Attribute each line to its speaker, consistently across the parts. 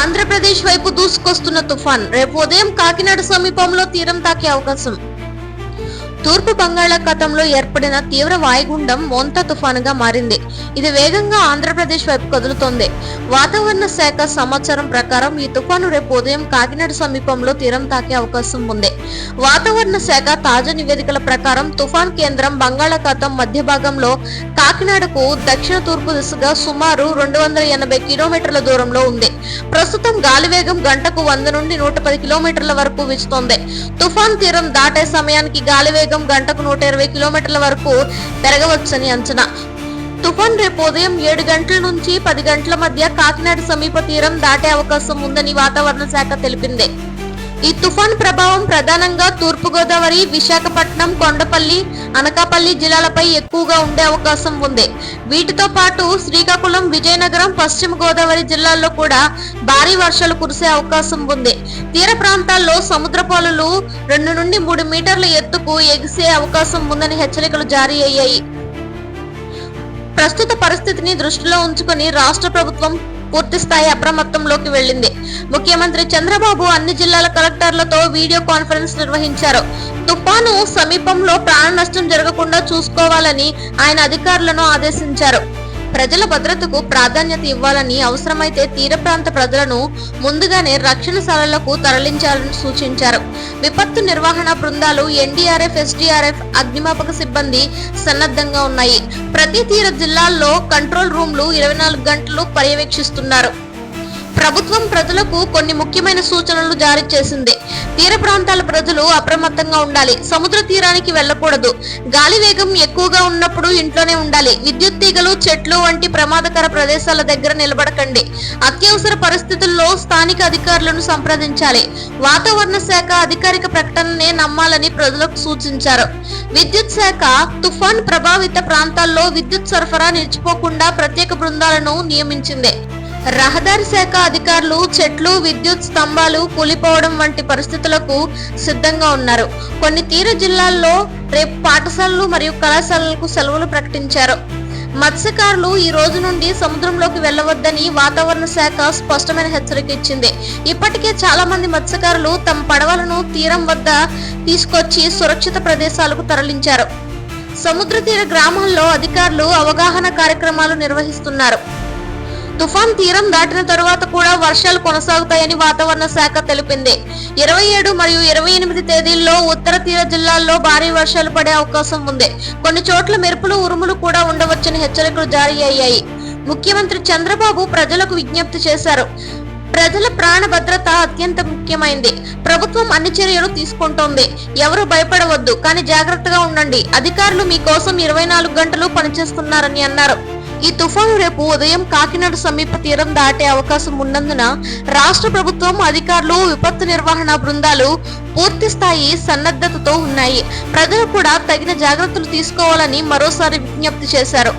Speaker 1: ఆంధ్రప్రదేశ్ వైపు దూసుకొస్తున్న తుఫాన్ రేపు ఉదయం కాకినాడ సమీపంలో తీరం తాకే అవకాశం. తూర్పు బంగాళాఖాతంలో ఏర్పడిన తీవ్ర వాయుగుండం మోంతా తుఫానుగా మారింది. ఇది వేగంగా ఆంధ్రప్రదేశ్ వైపు కదులుతోంది. వాతావరణ శాఖ సమాచారం ప్రకారం ఈ తుఫాను రేపు ఉదయం కాకినాడ సమీపంలో తీరం తాకే అవకాశం ఉంది. వాతావరణ శాఖ తాజా నివేదికల ప్రకారం తుఫాన్ కేంద్రం బంగాళాఖాతం మధ్య భాగంలో కాకినాడకు దక్షిణ తూర్పు దిశగా సుమారు 280 కిలోమీటర్ల దూరంలో ఉంది. ప్రస్తుతం గాలి వేగం గంటకు 100 నుండి 110 కిలోమీటర్ల వరకు వీచుతోంది. తుఫాన్ తీరం దాటే సమయానికి గాలి వేగం గంటకు 120 కిలోమీటర్ల వరకు పెరగవచ్చని అంచనా. తుఫాన్ రేపు ఉదయం 7 గంటల నుంచి 10 గంటల మధ్య కాకినాడ సమీప తీరం దాటే అవకాశం ఉందని వాతావరణ శాఖ తెలిపింది. ఈ తుఫాన్ ప్రభావం ప్రధానంగా తూర్పు గోదావరి, విశాఖపట్నం, కొండపల్లి, అనకాపల్లి జిల్లాలపై ఎక్కువగా ఉండే అవకాశం ఉంది. వీటితో పాటు శ్రీకాకుళం, విజయనగరం, పశ్చిమ గోదావరి జిల్లాల్లో కూడా భారీ వర్షాలు కురిసే అవకాశం ఉంది. తీర ప్రాంతాల్లో సముద్రపు అలలు 2 నుండి 3 మీటర్ల ఎత్తుకు ఎగిసే అవకాశం ఉందని హెచ్చరికలు జారీ అయ్యాయి. ప్రస్తుత పరిస్థితిని దృష్టిలో ఉంచుకొని రాష్ట్ర ప్రభుత్వం పూర్తి స్థాయి అప్రమత్తంలోకి వెళ్లింది. ముఖ్యమంత్రి చంద్రబాబు అన్ని జిల్లాల కలెక్టర్లతో వీడియో కాన్ఫరెన్స్ నిర్వహించారు. తుఫాను సమీపంలో ప్రాణ నష్టం జరగకుండా చూసుకోవాలని ఆయన అధికారులను ఆదేశించారు. ప్రజల భద్రతకు ప్రాధాన్యత ఇవ్వాలని, అవసరమైతే తీర ప్రాంత ప్రజలను ముందుగానే రక్షణశాలలకు తరలించాలని సూచించారు. విపత్తు నిర్వహణ బృందాలు, ఎన్డీఆర్ఎఫ్, ఎస్డీఆర్ఎఫ్, అగ్నిమాపక సిబ్బంది సన్నద్ధంగా ఉన్నాయి. ప్రతి తీర జిల్లాల్లో కంట్రోల్ రూమ్లు 24 గంటలు పర్యవేక్షిస్తున్నారు. ప్రభుత్వం ప్రజలకు కొన్ని ముఖ్యమైన సూచనలు జారీ చేసింది. తీర ప్రాంతాల ప్రజలు అప్రమత్తంగా ఉండాలి. సముద్ర తీరానికి వెళ్లకూడదు. గాలి వేగం ఎక్కువగా ఉన్నప్పుడు ఇంట్లోనే ఉండాలి. విద్యుత్ తీగలు, చెట్లు వంటి ప్రమాదకర ప్రదేశాల దగ్గర నిలబడకండి. అత్యవసర పరిస్థితుల్లో స్థానిక అధికారులను సంప్రదించాలి. వాతావరణ శాఖ అధికారిక ప్రకటననే నమ్మాలని ప్రజలకు సూచించారు. విద్యుత్ శాఖ తుఫాన్ ప్రభావిత ప్రాంతాల్లో విద్యుత్ సరఫరా నిలిచిపోకుండా ప్రత్యేక బృందాలను నియమించింది. రహదారి శాఖ అధికారులు చెట్లు, విద్యుత్ స్తంభాలు కూలిపోవడం వంటి పరిస్థితులకు సిద్ధంగా ఉన్నారు. కొన్ని తీర జిల్లాల్లో రేపు పాఠశాలలు మరియు కళాశాలలకు సెలవులు ప్రకటించారు. మత్స్యకారులు ఈ రోజు నుండి సముద్రంలోకి వెళ్లవద్దని వాతావరణ శాఖ స్పష్టమైన హెచ్చరిక ఇచ్చింది. ఇప్పటికే చాలా మంది మత్స్యకారులు తమ పడవలను తీరం వద్ద తీసుకొచ్చి సురక్షిత ప్రదేశాలకు తరలించారు. సముద్ర తీర గ్రామాల్లో అధికారులు అవగాహన కార్యక్రమాలు నిర్వహిస్తున్నారు. తుఫాన్ తీరం దాటిన తరువాత కూడా వర్షాలు కొనసాగుతాయని వాతావరణ శాఖ తెలిపింది. 27 మరియు 28 తేదీల్లో ఉత్తర తీర జిల్లాల్లో భారీ వర్షాలు పడే అవకాశం ఉంది. కొన్ని చోట్ల మెరుపులు, ఉరుములు కూడా ఉండవచ్చని హెచ్చరికలు జారీ అయ్యాయి. ముఖ్యమంత్రి చంద్రబాబు ప్రజలకు విజ్ఞప్తి చేశారు. ప్రజల ప్రాణ భద్రత అత్యంత ముఖ్యమైంది. ప్రభుత్వం అన్ని చర్యలు తీసుకుంటోంది. ఎవరు భయపడవద్దు, కానీ జాగ్రత్తగా ఉండండి. అధికారులు మీకోసం 24 గంటలు పనిచేస్తున్నారని అన్నారు. ఈ తుఫాను రేపు ఉదయం కాకినాడ సమీప తీరం దాటే అవకాశం ఉన్నందున రాష్ట్ర ప్రభుత్వం, అధికారులు, విపత్తు నిర్వహణ బృందాలు పూర్తి స్థాయి సన్నద్ధతతో ఉన్నాయి. ప్రజలు కూడా తగిన జాగ్రత్తలు తీసుకోవాలని మరోసారి విజ్ఞప్తి చేశారు.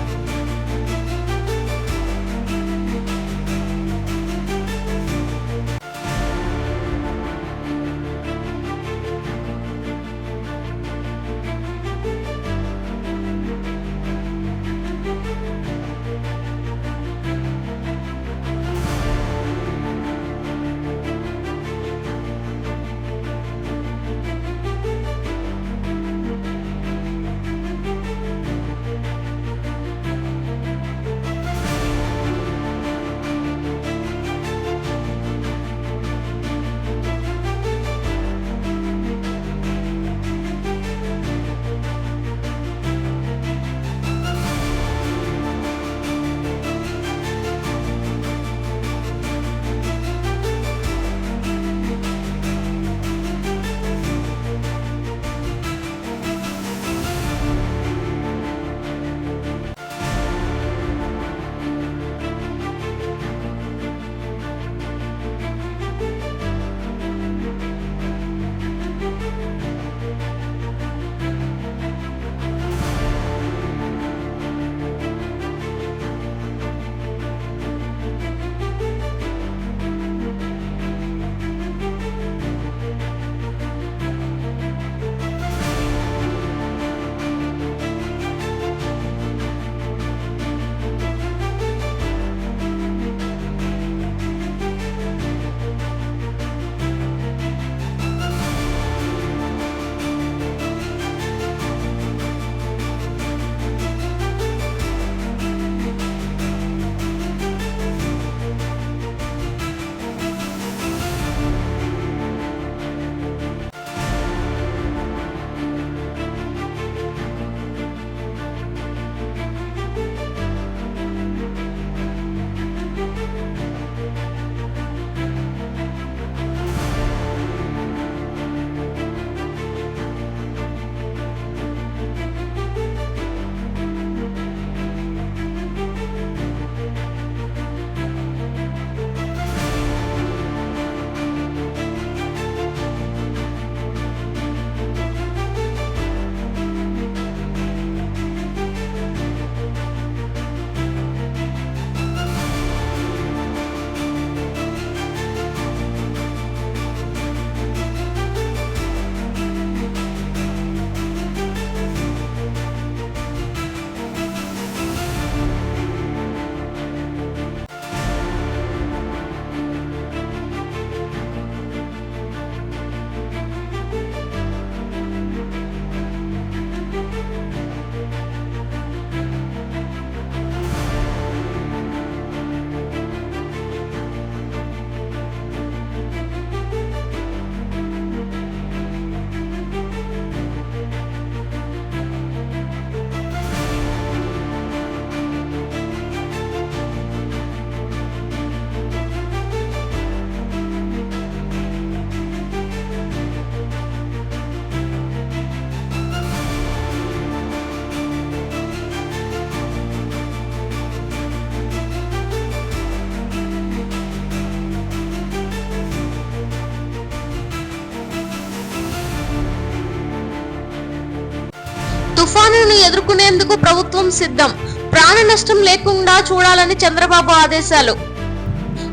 Speaker 1: తుఫానును ఎదుర్కొనేందుకు ప్రభుత్వం సిద్ధం, ప్రాణ నష్టం లేకుండా చూడాలని చంద్రబాబు ఆదేశాలు.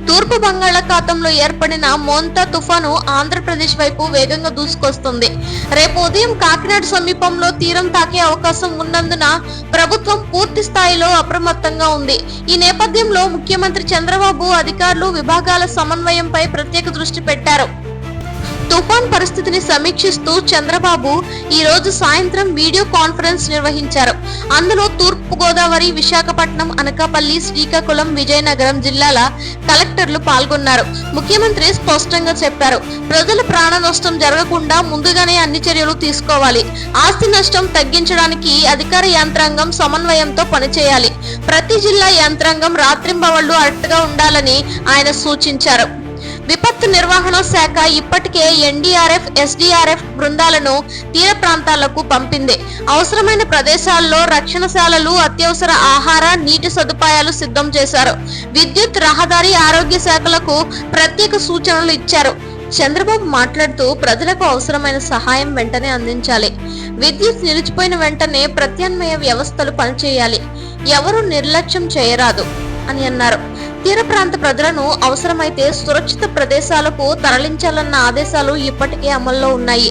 Speaker 1: తూర్పు బంగాళాఖాతంలో ఏర్పడిన మోంతా తుఫాను ఆంధ్రప్రదేశ్ వైపు వేగంగా దూసుకొస్తుంది. రేపు ఉదయం కాకినాడ సమీపంలో తీరం తాకే అవకాశం ఉన్నందున ప్రభుత్వం పూర్తి స్థాయిలో అప్రమత్తంగా ఉంది. ఈ నేపథ్యంలో ముఖ్యమంత్రి చంద్రబాబు అధికారులు, విభాగాల సమన్వయంపై ప్రత్యేక దృష్టి పెట్టారు. తుఫాన్ పరిస్థితిని సమీక్షిస్తూ చంద్రబాబు ఈ రోజు సాయంత్రం వీడియో కాన్ఫరెన్స్ నిర్వహించారు. అందులో తూర్పు గోదావరి, విశాఖపట్నం, అనకాపల్లి, శ్రీకాకుళం, విజయనగరం జిల్లాల కలెక్టర్లు పాల్గొన్నారు. ముఖ్యమంత్రి స్పష్టంగా చెప్పారు, ప్రజల ప్రాణ నష్టం జరగకుండా ముందుగానే అన్ని చర్యలు తీసుకోవాలి. ఆస్తి నష్టం తగ్గించడానికి అధికార యంత్రాంగం సమన్వయంతో పనిచేయాలి. ప్రతి జిల్లా యంత్రాంగం రాత్రింబవళ్లు అలర్ట్గా ఉండాలని ఆయన సూచించారు. విపత్తు నిర్వహణ శాఖ ఇప్పటికే ఎన్డీఆర్ఎఫ్, ఎస్డీఆర్ఎఫ్ బృందాలను తీర ప్రాంతాలకు పంపింది. అవసరమైన ప్రదేశాల్లో రక్షణశాలలు, అత్యవసర ఆహార, నీటి సదుపాయాలు సిద్ధం చేశారు. విద్యుత్, రహదారి, ఆరోగ్య శాఖలకు ప్రత్యేక సూచనలు ఇచ్చారు. చంద్రబాబు మాట్లాడుతూ ప్రజలకు అవసరమైన సహాయం వెంటనే అందించాలి. విద్యుత్ నిలిచిపోయిన వెంటనే ప్రత్యామ్నాయ వ్యవస్థలు పనిచేయాలి. ఎవరు నిర్లక్ష్యం చేయరాదు అని అన్నారు. తీర ప్రాంత ప్రజలను అవసరమైతే సురక్షిత ప్రదేశాలకు తరలించాలన్న ఆదేశాలు ఇప్పటికే అమల్లో ఉన్నాయి.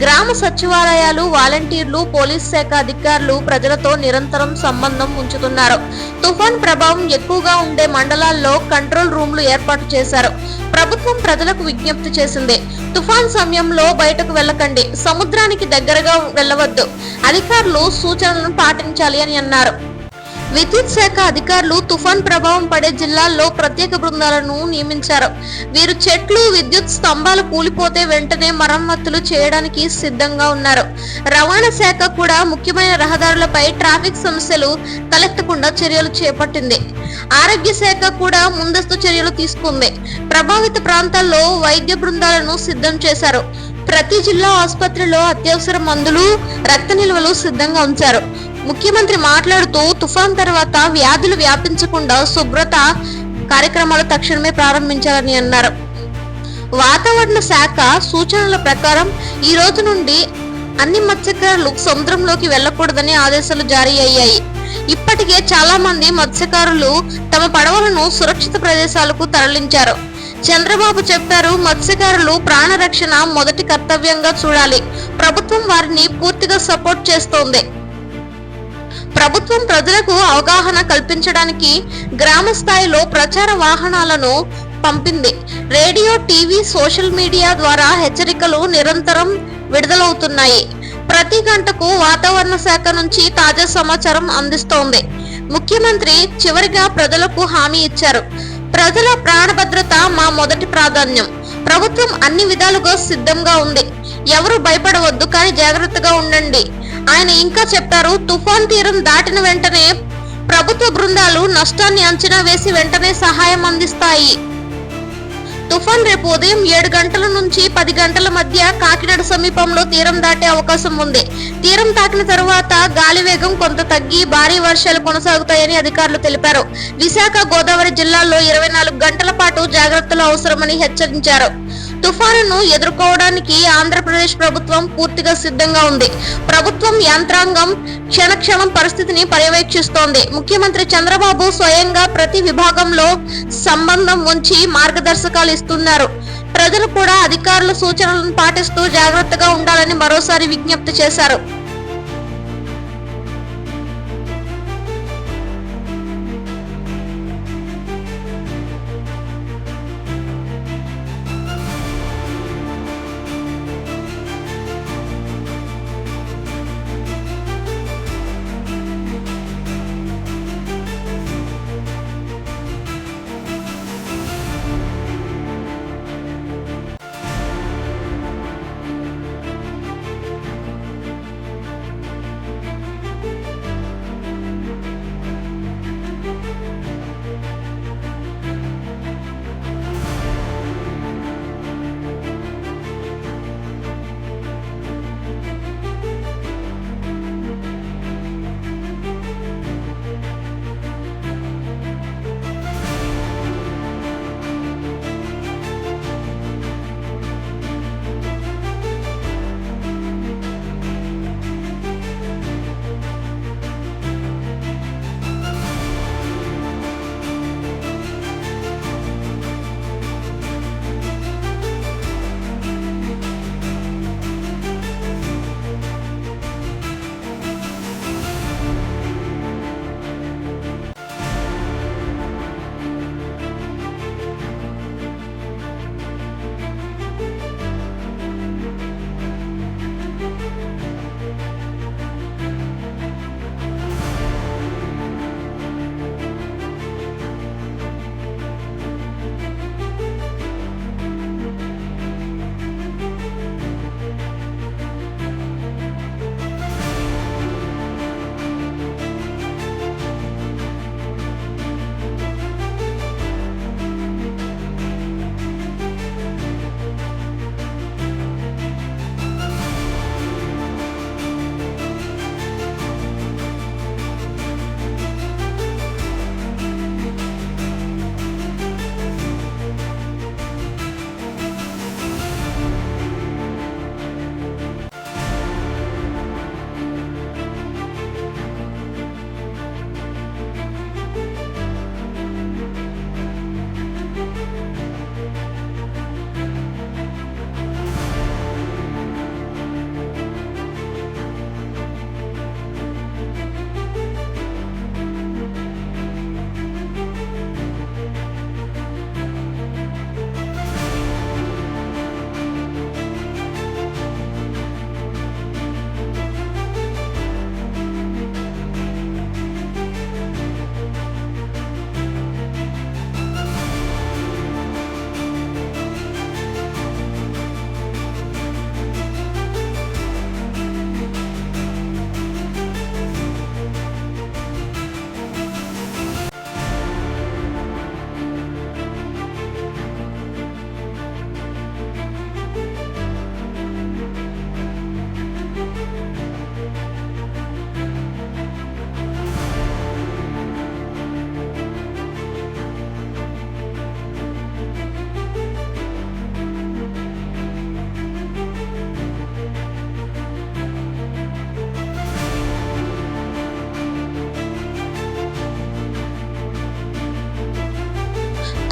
Speaker 1: గ్రామ సచివాలయాలు, వాలంటీర్లు, పోలీస్ శాఖ అధికారులు ప్రజలతో నిరంతరం సంబంధం ఉంచుతున్నారు. తుఫాన్ ప్రభావం ఎక్కువగా ఉండే మండలాల్లో కంట్రోల్ రూమ్లు ఏర్పాటు చేశారు. ప్రభుత్వం ప్రజలకు విజ్ఞప్తి చేసింది, తుఫాన్ సమయంలో బయటకు వెళ్లకండి, సముద్రానికి దగ్గరగా వెళ్లవద్దు, అధికారులు సూచనలను పాటించాలి అని అన్నారు. విద్యుత్ శాఖ అధికారులు తుఫాన్ ప్రభావం పడే జిల్లాల్లో ప్రత్యేక బృందాలను నియమించారు. వీరు చెట్లు, విద్యుత్ స్తంభాలు కూలిపోతే వెంటనే మరమ్మతులు చేయడానికి సిద్ధంగా ఉన్నారు. రవాణా శాఖ కూడా ముఖ్యమైన రహదారులపై ట్రాఫిక్ సమస్యలు తలెత్తకుండా చర్యలు చేపట్టింది. ఆరోగ్య శాఖ కూడా ముందస్తు చర్యలు తీసుకుంది. ప్రభావిత ప్రాంతాల్లో వైద్య బృందాలను సిద్ధం చేశారు. ప్రతి జిల్లా ఆసుపత్రిలో అత్యవసర మందులు, రక్త నిల్వలు సిద్ధంగా ఉంచారు. ముఖ్యమంత్రి మాట్లాడుతూ తుఫాన్ తర్వాత వ్యాధులు వ్యాపించకుండా శుభ్రత కార్యక్రమాలు తక్షణమే ప్రారంభించాలని అన్నారు. వాతావరణ శాఖ సూచనల ప్రకారం ఈ రోజు నుండి అన్ని మత్స్యకారులు సముద్రంలోకి వెళ్లకూడదని ఆదేశాలు జారీ అయ్యాయి. ఇప్పటికే చాలా మంది మత్స్యకారులు తమ పడవలను సురక్షిత ప్రదేశాలకు తరలించారు. చంద్రబాబు చెప్పారు, మత్స్యకారులు ప్రాణ రక్షణ మొదటి కర్తవ్యంగా చూడాలి. ప్రభుత్వం వారిని పూర్తిగా సపోర్ట్ చేస్తోంది. ప్రభుత్వం ప్రజలకు అవగాహన కల్పించడానికి గ్రామ స్థాయిలో ప్రచార వాహనాలను పంపింది. రేడియో, టీవీ, సోషల్ మీడియా ద్వారా హెచ్చరికలు నిరంతరం విడుదలవుతున్నాయి. ప్రతి గంటకు వాతావరణ శాఖ నుంచి తాజా సమాచారం అందిస్తోంది. ముఖ్యమంత్రి చివరిగా ప్రజలకు హామీ ఇచ్చారు, ప్రజల ప్రాణ భద్రత మా మొదటి ప్రాధాన్యం. ప్రభుత్వం అన్ని విధాలుగా సిద్ధంగా ఉంది. ఎవరు భయపడవద్దు, కానీ జాగ్రత్తగా ఉండండి. ఆయన ఇంకా చెప్పారు, తుఫాన్ తీరం దాటిన వెంటనే ప్రభుత్వ బృందాలు నష్టాన్ని అంచనా వేసి వెంటనే సహాయం అందిస్తాయి. తుఫాన్ రేపు ఉదయం 7 గంటల నుంచి 10 గంటల మధ్య కాకినాడ సమీపంలో తీరం దాటే అవకాశం ఉంది. తీరం తాకిన తరువాత గాలి వేగం కొంత తగ్గి భారీ వర్షాలు కొనసాగుతాయని అధికారులు తెలిపారు. విశాఖ, గోదావరి జిల్లాల్లో 24 గంటల పాటు జాగ్రత్తలు అవసరమని హెచ్చరించారు. తుఫానును ఎదుర్కోవడానికి ఆంధ్రప్రదేశ్ ప్రభుత్వం పూర్తిగా సిద్ధంగా ఉంది. ప్రభుత్వం యంత్రాంగం క్షణక్షణం పరిస్థితిని పర్యవేక్షిస్తోంది. ముఖ్యమంత్రి చంద్రబాబు స్వయంగా ప్రతి విభాగంలో సంబంధం ఉంచి మార్గదర్శకాలు ఇస్తున్నారు. ప్రజలు కూడా అధికారుల సూచనలను పాటిస్తూ జాగ్రత్తగా ఉండాలని మరోసారి విజ్ఞప్తి చేశారు.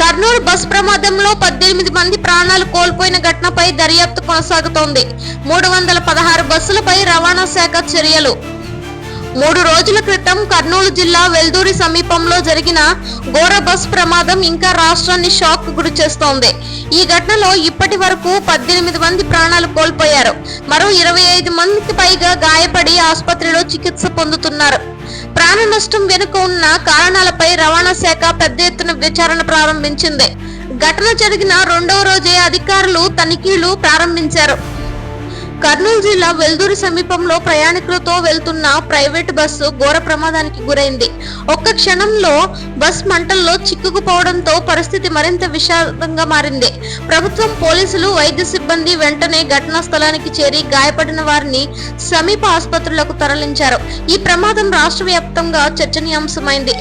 Speaker 1: కర్నూలు బస్ ప్రమాదంలో 18 మంది ప్రాణాలు కోల్పోయిన ఘటనపై దర్యాప్తు కొనసాగుతోంది. 316 బస్సులపై రవాణా శాఖ చర్యలు. 3 రోజుల క్రితం కర్నూలు జిల్లా వెల్దుర్తి సమీపంలో జరిగిన ఘోర బస్ ప్రమాదం ఇంకా రాష్ట్రాన్ని షాక్ కు గురి చేస్తోంది. ఈ ఘటనలో ఇప్పటి వరకు 18 మంది ప్రాణాలు కోల్పోయారు. మరో 25 మందికి పైగా గాయపడి ఆసుపత్రిలో చికిత్స పొందుతున్నారు. ప్రాణ నష్టం వెనుక ఉన్న కారణాలపై రవాణా శాఖ పెద్ద ఎత్తున విచారణ ప్రారంభించింది. ఘటన జరిగిన 2వ రోజే అధికారులు తనిఖీలు ప్రారంభించారు. కర్నూలు జిల్లా వెల్దుర్తి సమీపంలో ప్రయాణికులతో వెళ్తున్న ప్రైవేట్ బస్సు ఘోర ప్రమాదానికి గురైంది. ఒక్క క్షణంలో బస్ మంటల్లో చిక్కుకుపోవడంతో పరిస్థితి మరింత విషాదంగా మారింది. ప్రభుత్వం, పోలీసులు, వైద్య సిబ్బంది వెంటనే ఘటనా స్థలానికి చేరి గాయపడిన వారిని సమీప ఆసుపత్రులకు తరలించారు. ఈ ప్రమాదం రాష్ట్ర వ్యాప్తంగా చర్చనీయాంశమైంది.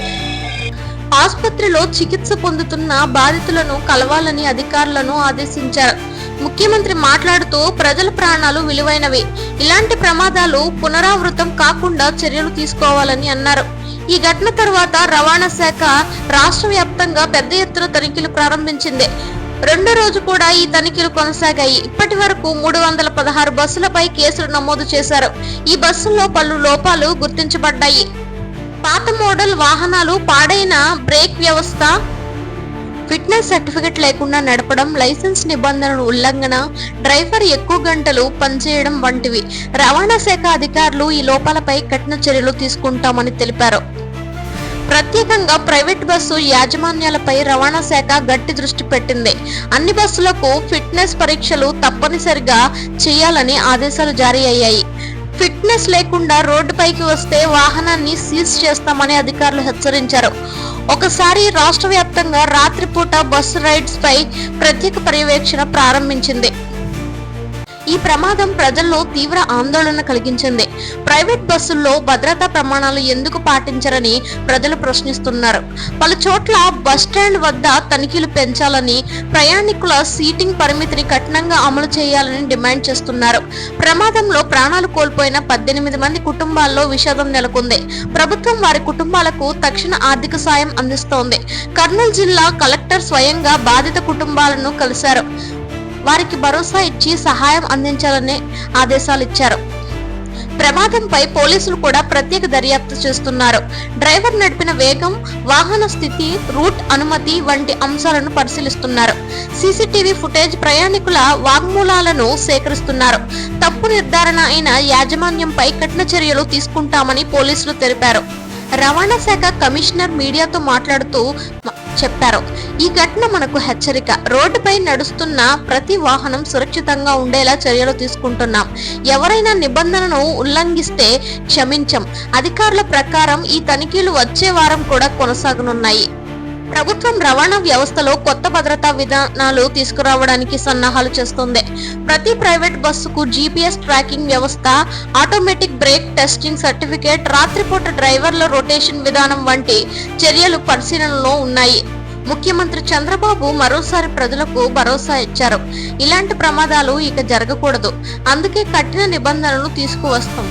Speaker 1: ఆసుపత్రిలో చికిత్స పొందుతున్న బాధితులను కలవాలని అధికారులను ఆదేశించారు. ముఖ్యమంత్రి మాట్లాడుతూ ప్రజల ప్రాణాలు విలువైనవి, ఇలాంటి ప్రమాదాలు పునరావృతం కాకుండా చర్యలు తీసుకోవాలని అన్నారు. ఈ ఘటన తర్వాత రవాణా శాఖ రాష్ట్ర వ్యాప్తంగా పెద్ద ఎత్తున తనిఖీలు ప్రారంభించింది. 2వ రోజు కూడా ఈ తనిఖీలు కొనసాగాయి. ఇప్పటి వరకు 316 బస్సులపై కేసులు నమోదు చేశారు. ఈ బస్సుల్లో పలు లోపాలు గుర్తించబడ్డాయి. పాత మోడల్ వాహనాలు, పాడైన బ్రేక్ వ్యవస్థ, ఫిట్నెస్ సర్టిఫికెట్ లేకుండా నడపడం, లైసెన్స్ నిబంధనల ఉల్లంఘన, డ్రైవర్ ఎక్కువ గంటలు పనిచేయడం వంటివి. రవాణా శాఖ అధికారులు ఈ లోపాలపై కఠిన చర్యలు తీసుకుంటామని తెలిపారు. ప్రత్యేకంగా ప్రైవేట్ బస్సు యాజమాన్యాలపై రవాణా శాఖ గట్టి దృష్టి పెట్టింది. అన్ని బస్సులకు ఫిట్నెస్ పరీక్షలు తప్పనిసరిగా చేయాలని ఆదేశాలు జారీ అయ్యాయి. ఫిట్నెస్ లేకుండా రోడ్డుపైకి వస్తే వాహనాన్ని సీజ్ చేస్తామని అధికారులు హెచ్చరించారు. ఒకసారి రాష్ట్ర వ్యాప్తంగా రాత్రిపూట బస్సు రైడ్స్ పై ప్రత్యేక పర్యవేక్షణ ప్రారంభించింది. ఈ ప్రమాదం ప్రజల్లో తీవ్ర ఆందోళన కలిగించింది. ప్రైవేట్ బస్సుల్లో భద్రతా ప్రమాణాలు ఎందుకు పాటించరని ప్రజలు ప్రశ్నిస్తున్నారు. పలు చోట్ల బస్టాండ్ వద్ద తనిఖీలు పెంచాలని, ప్రయాణికుల సీటింగ్ పరిమితిని కఠినంగా అమలు చేయాలని డిమాండ్ చేస్తున్నారు. ప్రమాదంలో ప్రాణాలు కోల్పోయిన 18 మంది కుటుంబాల్లో విషాదం నెలకొంది. ప్రభుత్వం వారి కుటుంబాలకు తక్షణ ఆర్థిక సాయం అందిస్తోంది. కర్నూలు జిల్లా కలెక్టర్ స్వయంగా బాధిత కుటుంబాలను కలిశారు. వారికి భరోసా ఇచ్చి సహాయం అందించాలని ఆదేశాలు ఇచ్చారు. ప్రమాదంపై పోలీసులు కూడా ప్రత్యేక దర్యాప్తు చేస్తున్నారు. డ్రైవర్ నడిపిన వేగం, వాహన స్థితి, రూట్ అనుమతి వంటి అంశాలను పరిశీలిస్తున్నారు. సీసీటీవీ ఫుటేజ్, ప్రయాణికుల వాగ్మూలాలను సేకరిస్తున్నారు. తప్పు నిర్ధారణ అయిన యాజమాన్యంపై కఠిన చర్యలు తీసుకుంటామని పోలీసులు తెలిపారు. రవాణా శాఖ కమిషనర్ మీడియాతో మాట్లాడుతూ చెప్పారు. ఈ ఘటన మనకు హెచ్చరిక. రోడ్డుపై నడుస్తున్న ప్రతి వాహనం సురక్షితంగా ఉండేలా చర్యలు తీసుకుంటున్నాం. ఎవరైనా నిబంధనను ఉల్లంఘిస్తే క్షమించం. అధికారుల ప్రకారం ఈ తనిఖీలు వచ్చే వారం కూడా కొనసాగనున్నాయి. ప్రభుత్వం రవాణా వ్యవస్థలో కొత్త భద్రతా విధానాలు తీసుకురావడానికి సన్నాహాలు చేస్తుంది. ప్రతి ప్రైవేట్ బస్సుకు జీపీఎస్ ట్రాకింగ్ వ్యవస్థ, ఆటోమేటిక్ బ్రేక్ టెస్టింగ్ సర్టిఫికేట్, రాత్రిపూట డ్రైవర్ల రొటేషన్ విధానం వంటి చర్యలు పరిశీలనలో ఉన్నాయి. ముఖ్యమంత్రి చంద్రబాబు మరోసారి ప్రజలకు భరోసా ఇచ్చారు. ఇలాంటి ప్రమాదాలు ఇక జరగకూడదు, అందుకే కఠిన నిబంధనలు తీసుకువస్తాం.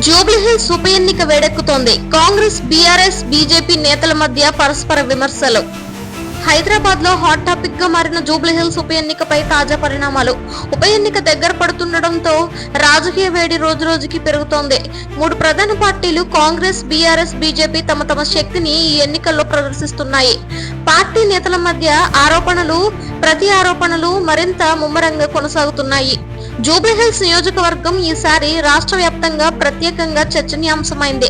Speaker 1: జూబ్లీహిల్స్ ఉప ఎన్నిక వేడెక్కుతోంది. కాంగ్రెస్, బీఆర్ఎస్, బీజేపీ నేతల మధ్య పరస్పర విమర్శలు. హైదరాబాద్ లో హాట్ టాపిక్ గా మారిన జూబ్లీహిల్స్ ఉప ఎన్నికపై తాజా పరిణామాలు. ఉప ఎన్నిక దగ్గర పడుతుండటంతో రాజకీయ వేడి రోజు రోజుకి పెరుగుతోంది. 3 ప్రధాన పార్టీలు కాంగ్రెస్, బీఆర్ఎస్, బీజేపీ తమ శక్తిని ఈ ఎన్నికల్లో ప్రదర్శిస్తున్నాయి. పార్టీ నేతల మధ్య ఆరోపణలు, ప్రతి ఆరోపణలు మరింత ముమ్మరంగా కొనసాగుతున్నాయి. జూబ్లీహిల్స్ నియోజకవర్గం ఈసారి రాష్ట్ర వ్యాప్తంగా ప్రత్యేకంగా చర్చనీయాంశమైంది.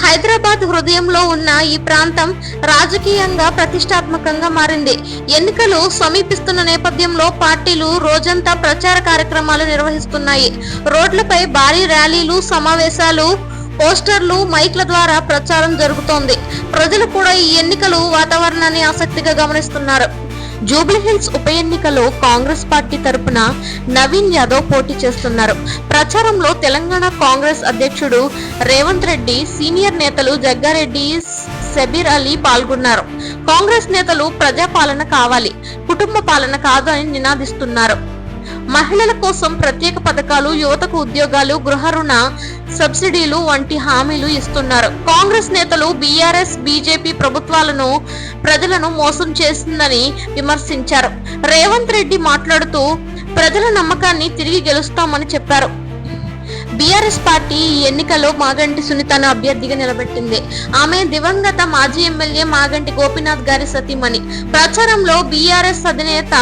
Speaker 1: హైదరాబాద్ హృదయంలో ఉన్న ఈ ప్రాంతం రాజకీయంగా ప్రతిష్టాత్మకంగా మారింది. ఎన్నికలు సమీపిస్తున్న నేపథ్యంలో పార్టీలు రోజంతా ప్రచార కార్యక్రమాలు నిర్వహిస్తున్నాయి. రోడ్లపై భారీ ర్యాలీలు, సమావేశాలు, పోస్టర్లు, మైక్ల ద్వారా ప్రచారం జరుగుతోంది. ప్రజలు కూడా ఈ ఎన్నికలు వాతావరణాన్ని ఆసక్తిగా గమనిస్తున్నారు. జూబ్లీహిల్స్ ఉప ఎన్నికలో కాంగ్రెస్ పార్టీ తరపున నవీన్ యాదవ్ పోటీ చేస్తున్నారు. ప్రచారంలో తెలంగాణ కాంగ్రెస్ అధ్యక్షుడు రేవంత్ రెడ్డి, సీనియర్ నేతలు జగ్గారెడ్డి, సబీర్ అలీ పాల్గొన్నారు. కాంగ్రెస్ నేతలు ప్రజాపాలన కావాలి, కుటుంబ పాలన కాదు అని నినాదిస్తున్నారు. మహిళల కోసం ప్రత్యేక పథకాలు, యువతకు ఉద్యోగాలు, గృహ రుణ సబ్సిడీలు వంటి హామీలు ఇస్తున్నారు. కాంగ్రెస్ నేతలు బీఆర్ఎస్, బీజేపీ ప్రభుత్వాలను ప్రజలను మోసం చేసిందని విమర్శించారు. రేవంత్ రెడ్డి మాట్లాడుతూ ప్రజల నమ్మకాన్ని తిరిగి గెలుస్తామని చెప్పారు. బీఆర్ఎస్ పార్టీ ఈ ఎన్నికల్లో మాగంటి సునీతను అభ్యర్థిగా నిలబెట్టింది. ఆమె దివంగత మాజీ ఎమ్మెల్యే మాగంటి గోపీనాథ్ గారి సతీమణి. ప్రచారంలో బీఆర్ఎస్ అధినేత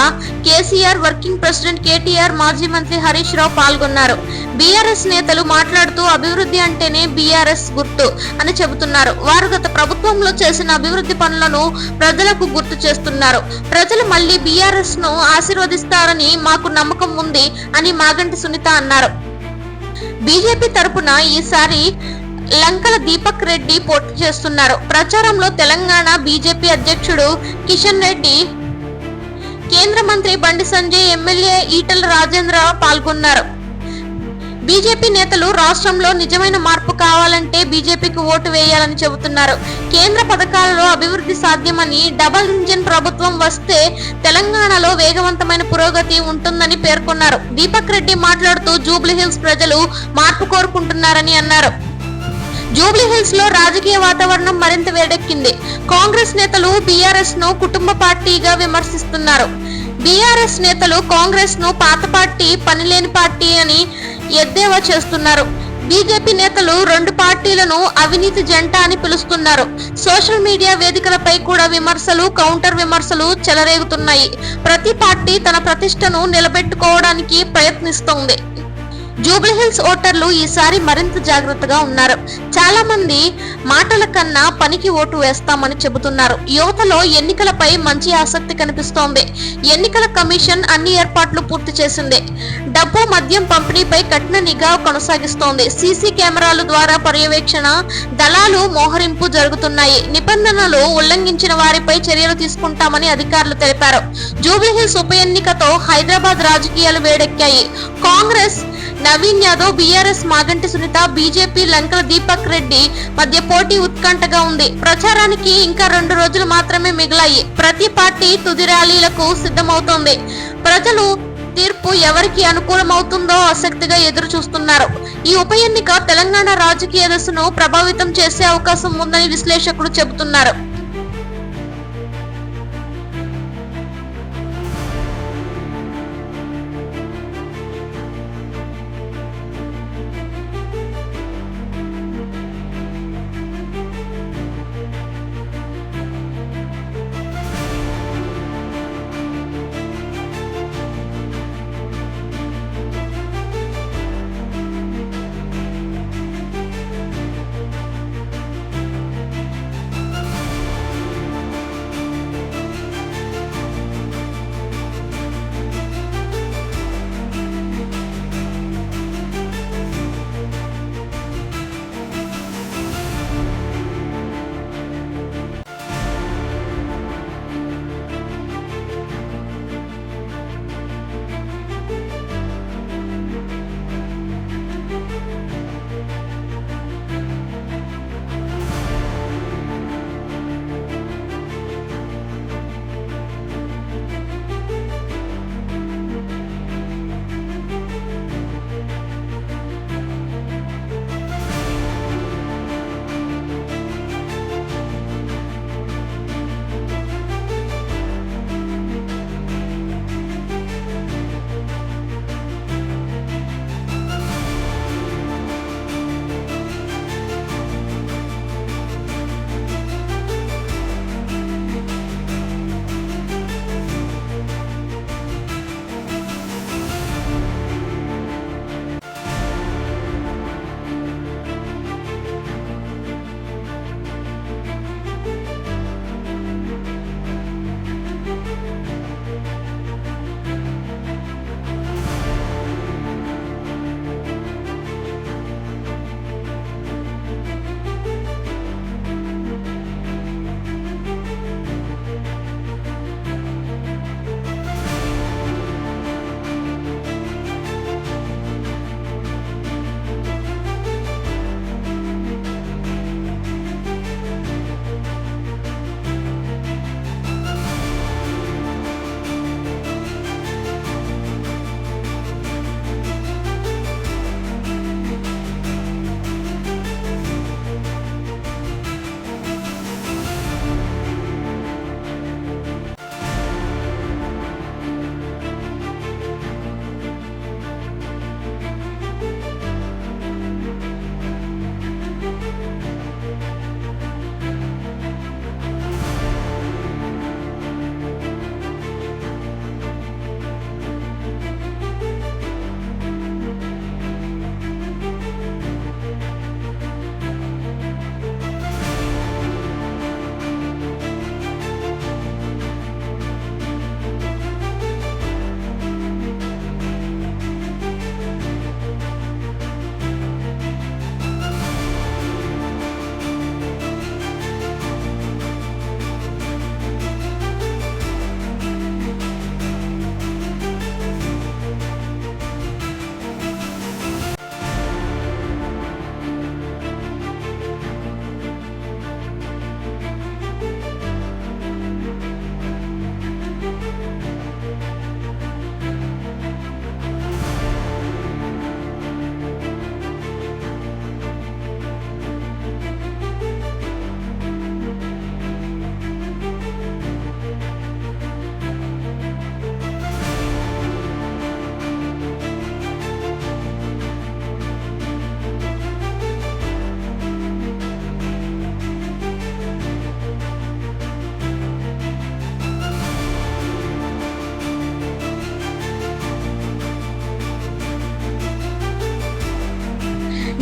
Speaker 1: కేసీఆర్, వర్కింగ్ ప్రెసిడెంట్ కేటీఆర్, మాజీ మంత్రి హరీష్ రావు పాల్గొన్నారు. బీఆర్ఎస్ నేతలు మాట్లాడుతూ అభివృద్ధి అంటేనే బీఆర్ఎస్ గుర్తు అని చెబుతున్నారు. వారు గత ప్రభుత్వంలో చేసిన అభివృద్ధి పనులను ప్రజలకు గుర్తు చేస్తున్నారు. ప్రజలు మళ్లీ బీఆర్ఎస్ ను ఆశీర్వదిస్తారని మాకు నమ్మకం ఉంది అని మాగంటి సునీత అన్నారు. బీజేపీ తరపున ఈసారి లంకల దీపక్ రెడ్డి పోటీ చేస్తున్నారు. ప్రచారంలో తెలంగాణ బీజేపీ అధ్యక్షుడు కిషన్ రెడ్డి, కేంద్ర మంత్రి బండి సంజయ్, ఎమ్మెల్యే ఈటల రాజేంద్ర పాల్గొన్నారు. బీజేపీ నేతలు రాష్ట్రంలో నిజమైన మార్పు కావాలంటే బీజేపీకి ఓటు వేయాలని చెబుతున్నారు. కేంద్ర పథకాలలో అభివృద్ధి సాధ్యమని, డబుల్ ఇంజిన్ ప్రభుత్వం వస్తే తెలంగాణలో వేగవంతమైన పురోగతి ఉంటుందని పేర్కొన్నారు. దీపక్ రెడ్డి మాట్లాడుతూ జూబ్లీహిల్స్ ప్రజలు మార్పు కోరుకుంటున్నారని అన్నారు. జూబ్లీహిల్స్ లో రాజకీయ వాతావరణం మరింత వేడెక్కింది. కాంగ్రెస్ నేతలు బీఆర్ఎస్ ను కుటుంబ పార్టీగా విమర్శిస్తున్నారు. బీఆర్ఎస్ నేతలు కాంగ్రెస్ ను పాత పార్టీ, పనిలేని పార్టీ అని ఎద్దేవా చేస్తున్నారు. బీజేపీ నేతలు 2 పార్టీలను అవినీతి జంట అని పిలుస్తున్నారు. సోషల్ మీడియా వేదికలపై కూడా విమర్శలు, కౌంటర్ విమర్శలు చెలరేగుతున్నాయి. ప్రతి పార్టీ తన ప్రతిష్టను నిలబెట్టుకోవడానికి ప్రయత్నిస్తోంది. జూబ్లీహిల్స్ ఓటర్లు ఈసారి మరింత జాగ్రత్తగా ఉన్నారు. చాలా మంది మాటల కన్నా పనికి ఓటు వేస్తామని చెబుతున్నారు. యువతలో ఎన్నికలపై మంచి ఆసక్తి కనిపిస్తోంది. ఎన్నికల కమిషన్ అన్ని ఏర్పాట్లు పూర్తి చేసింది. డబ్బు, మద్యం పంపిణీపై కఠిన నిఘా కొనసాగిస్తోంది. సీసీ కెమెరాల ద్వారా పర్యవేక్షణ, దళాలు మోహరింపు జరుగుతున్నాయి. నిబంధనలు ఉల్లంఘించిన వారిపై చర్యలు తీసుకుంటామని అధికారులు తెలిపారు. జూబ్లీహిల్స్ ఉప ఎన్నికతో హైదరాబాద్ రాజకీయాలు వేడెక్కాయి. కాంగ్రెస్ నవీన్ యాదవ్, బీఆర్ఎస్ మాగంటి సునీత, బీజేపీ లంకల దీపక్ రెడ్డి మధ్య పోటీ ఉత్కంఠగా ఉంది. ప్రచారానికి ఇంకా 2 రోజులు మాత్రమే మిగిలాయి. ప్రతి పార్టీ తుది ర్యాలీలకు సిద్ధమవుతోంది. ప్రజలు తీర్పు ఎవరికి అనుకూలమవుతుందో ఆసక్తిగా ఎదురు చూస్తున్నారు. ఈ ఉప ఎన్నిక తెలంగాణ రాజకీయ దశను ప్రభావితం చేసే అవకాశం ఉందని విశ్లేషకులు చెబుతున్నారు.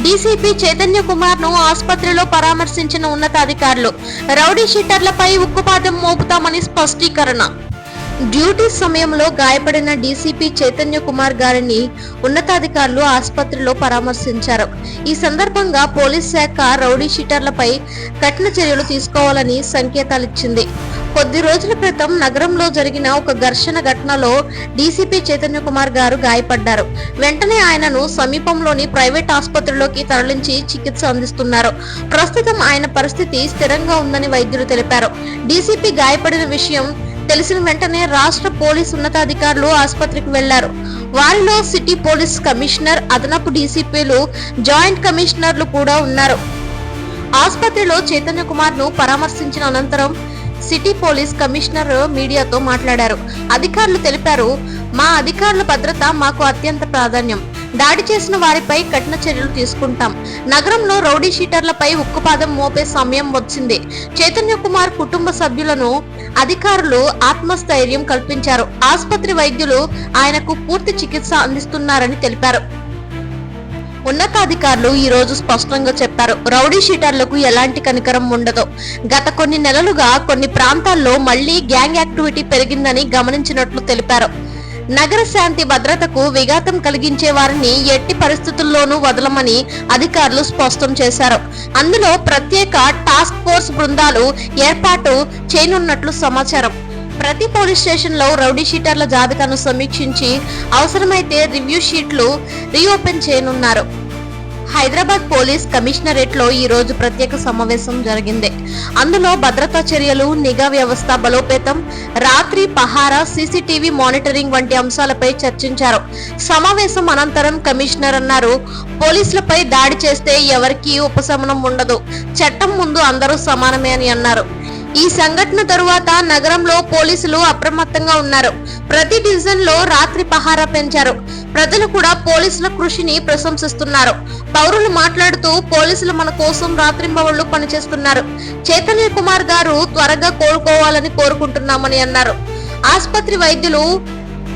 Speaker 1: డీసీపీ చైతన్య కుమార్ ను ఆసుపత్రిలో పరామర్శించిన ఉన్నతాధికారులు. రౌడీ షీటర్లపై ఉక్కుపాదం మోపుతామని స్పష్టీకరణ. డ్యూటీ సమయంలో గాయపడిన డీసీపీ చైతన్య కుమార్ గారిని ఉన్నతాధికారులు ఆసుపత్రిలో పరామర్శించారు. ఈ సందర్భంగా పోలీస్ శాఖ రౌడీ షీటర్లపై కఠిన చర్యలు తీసుకోవాలని సంకేతాలిచ్చింది. కొద్ది రోజుల క్రితం నగరంలో జరిగిన ఒక ఘర్షణ ఘటనలో డీసీపీ చైతన్య కుమార్ గారు గాయపడ్డారు. వెంటనే ఆయనను సమీపంలోని ప్రైవేట్ ఆసుపత్రిలోకి తరలించి చికిత్స అందిస్తున్నారు. ప్రస్తుతం ఆయన పరిస్థితి స్థిరంగా ఉందని వైద్యులు తెలిపారు. డీసీపీ గాయపడిన విషయం తెలిసిన వెంటనే రాష్ట్ర పోలీస్ ఉన్నతాధికారులు ఆసుపత్రికి వెళ్లారు. వారిలో సిటీ పోలీస్ కమిషనర్, అదనపు డీసీపీలు, జాయింట్ కమిషనర్లు కూడా ఉన్నారు. ఆసుపత్రిలో చైతన్య కుమార్ ను పరామర్శించిన అనంతరం సిటీ పోలీస్ కమిషనర్ మీడియాతో మాట్లాడారు. అధికారులు తెలిపారు, మా అధికారుల భద్రత మాకు అత్యంత ప్రాధాన్యం. దాడి చేసిన వారిపై కఠిన చర్యలు తీసుకుంటాం. నగరంలో రౌడీ షీటర్లపై ఉక్కుపాదం మోపే సమయం వచ్చింది. చైతన్య కుమార్ కుటుంబ సభ్యులను అధికారులు ఆత్మస్థైర్యం కల్పించారు. ఆసుపత్రి వైద్యులు ఆయనకు పూర్తి చికిత్స అందిస్తున్నారని తెలిపారు. ఉన్నతాధికారులు ఈ రోజు స్పష్టంగా చెప్పారు, రౌడీ షీటర్లకు ఎలాంటి కనికరం ఉండదు. గత కొన్ని నెలలుగా కొన్ని ప్రాంతాల్లో మళ్లీ గ్యాంగ్ యాక్టివిటీ పెరిగిందని గమనించినట్లు తెలిపారు. నగర శాంతి భద్రతకు విఘాతం కలిగించే వారిని ఎట్టి పరిస్థితుల్లోనూ వదలమని అధికారులు స్పష్టం చేశారు. అందులో ప్రత్యేక టాస్క్ ఫోర్స్ బృందాలు ఏర్పాటు చేయనున్నట్లు సమాచారం. ప్రతి పోలీస్ స్టేషన్ లో రౌడీ షీటర్ల జాబితాను సమీక్షించి అవసరమైతే రివ్యూ షీట్లు రీఓపెన్ చేయనున్నారు. హైదరాబాద్ పోలీస్ కమిషనరేట్ లో ఈ రోజు ప్రత్యేక సమావేశం జరిగింది. అందులో భద్రతా చర్యలు, నిఘా వ్యవస్థ బలోపేతం, రాత్రి పహారా, సీసీటీవీ మానిటరింగ్ వంటి అంశాలపై చర్చించారు. సమావేశం అనంతరం కమిషనర్ అన్నారు, పోలీసులపై దాడి చేస్తే ఎవరికీ ఉపశమనం ఉండదు. చట్టం ముందు అందరూ సమానమే అని అన్నారు. ఈ సంఘటన తరువాత నగరంలో పోలీసులు అప్రమత్తంగా ఉన్నారు. ప్రతి డివిజన్ లో రాత్రి పహారా పెంచారు. ప్రజలు కూడా పోలీసుల కృషిని ప్రశంసిస్తున్నారు. పౌరులు మాట్లాడుతూ, పోలీసులు మన కోసం రాత్రింబవళ్లు పనిచేస్తున్నారు. చైతన్య కుమార్ గారు త్వరగా కోలుకోవాలని కోరుకుంటున్నామని అన్నారు. ఆసుపత్రి వైద్యులు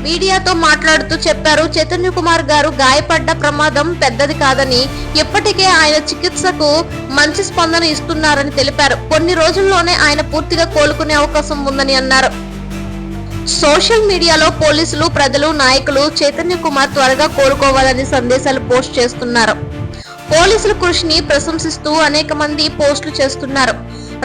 Speaker 1: మీడియాతో మాట్లాడుతూ చెప్పారు, చైతన్య కుమార్ గారు గాయపడ్డ ప్రమాదం పెద్దది కాదని, ఇప్పటికే ఆయన చికిత్సకు మంచి స్పందన ఇస్తున్నారని తెలిపారు. కొన్ని రోజుల్లోనే ఆయన పూర్తిగా కోలుకునే అవకాశం ఉందని అన్నారు. సోషల్ మీడియాలో పోలీసులు, ప్రజలు, నాయకులు చైతన్య కుమార్ త్వరగా కోలుకోవాలని సందేశాలు పోస్ట్ చేస్తున్నారు. పోలీసుల కృషిని ప్రశంసిస్తూ అనేక మంది పోస్టులు చేస్తున్నారు.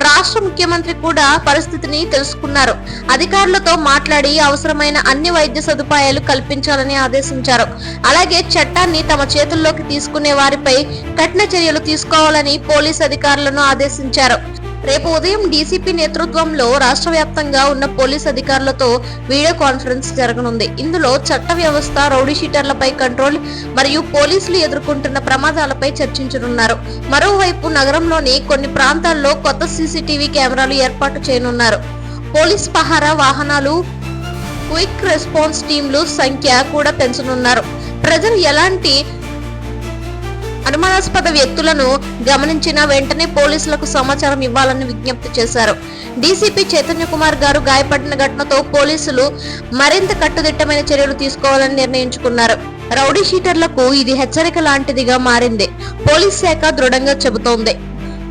Speaker 1: రాష్ట్ర ముఖ్యమంత్రి కూడా పరిస్థితిని తెలుసుకున్నారు. అధికారులతో మాట్లాడి అవసరమైన అన్ని వైద్య సదుపాయాలు కల్పించాలని ఆదేశించారు. అలాగే చట్టాన్ని తమ చేతుల్లోకి తీసుకునే వారిపై కఠిన చర్యలు తీసుకోవాలని పోలీస్ అధికారులను ఆదేశించారు. రేపు ఉదయం డీసీపీ నేతృత్వంలో రాష్ట్ర వ్యాప్తంగా ఉన్న పోలీస్ అధికారులతో వీడియో కాన్ఫరెన్స్ జరగనుంది. ఇందులో చట్ట వ్యవస్థ, రౌడీ షీటర్లపై కంట్రోల్ మరియు పోలీసులు ఎదుర్కొంటున్న ప్రమాదాలపై చర్చించనున్నారు. మరోవైపు నగరంలోని కొన్ని ప్రాంతాల్లో కొత్త సీసీటీవీ కెమెరాలు ఏర్పాటు చేయనున్నారు. పోలీస్ పహారా వాహనాలు, క్విక్ రెస్పాన్స్ టీంలు సంఖ్య కూడా పెంచనున్నారు. ప్రజలు ఎలాంటి అనుమానాస్పద వ్యక్తులను గమనించిన వెంటనే పోలీసులకు సమాచారం ఇవ్వాలని విజ్ఞప్తి చేశారు. డీసీపీ చైతన్య కుమార్ గారు గాయపడిన ఘటనతో పోలీసులు మరింత కట్టుదిట్టమైన చర్యలు తీసుకోవాలని నిర్ణయించుకున్నారు. రౌడీ షీటర్లకు ఇది హెచ్చరిక లాంటిదిగా మారింది. పోలీస్ శాఖ దృఢంగా చెబుతోంది.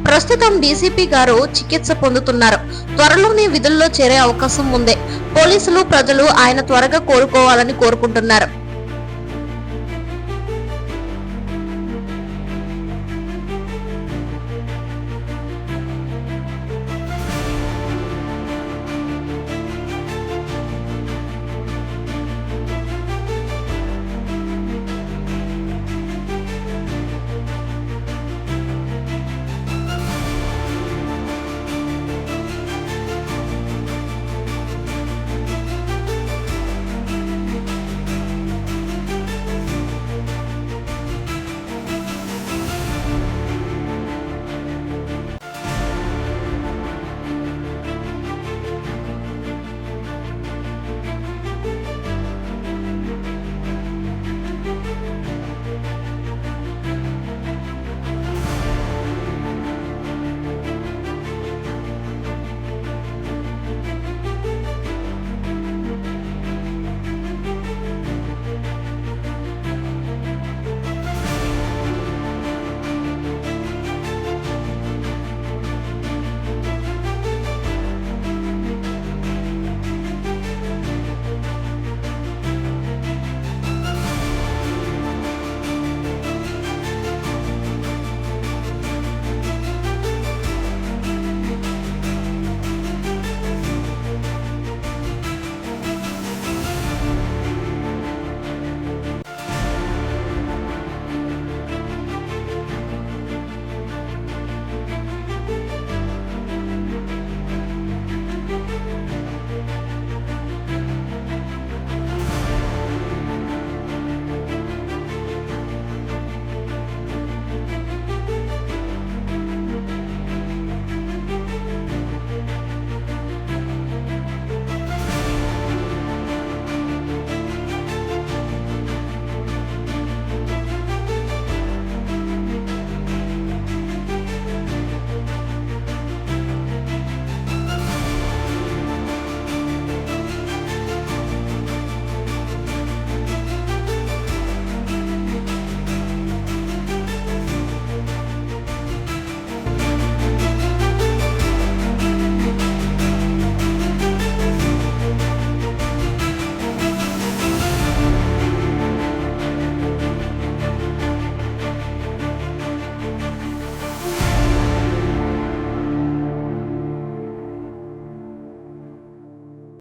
Speaker 1: ప్రస్తుతం డీసీపీ గారు చికిత్స పొందుతున్నారు. త్వరలోనే విధుల్లో చేరే అవకాశం ఉంది. పోలీసులు, ప్రజలు ఆయన త్వరగా కోలుకోవాలని కోరుకుంటున్నారు.